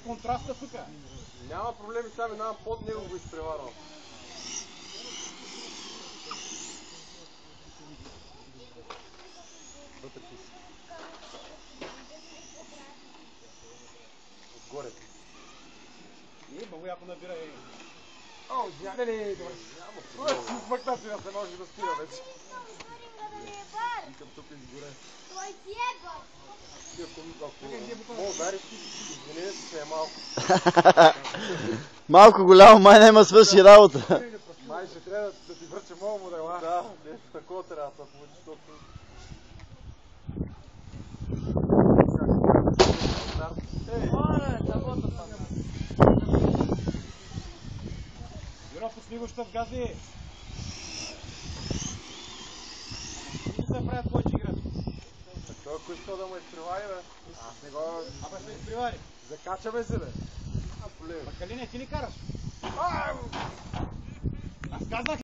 контраста тук. Няма проблеми, сега минавам под него го изпреварвам. Вътре ти си. Отгоре. Много яко набира и... О, извиня ли, добре. Няма проблеми. Смъкна си да се може да спира вече. Викам тук изгоре. Той си е бър. Ако мога удариш ти, извинете се е малко. Малко голямо, май няма свърши работа. Май ще трябва да ти връча моя модела. Да, нещо такова трябва да получи, защото... Юра, пусни го, щов гази! Не се правят повече играти. Той ако иска да ме изпревари, бе. Аз не го... Абе ще изпревари. Закачаме се, бе. Калине, ти ли караш? Аз казах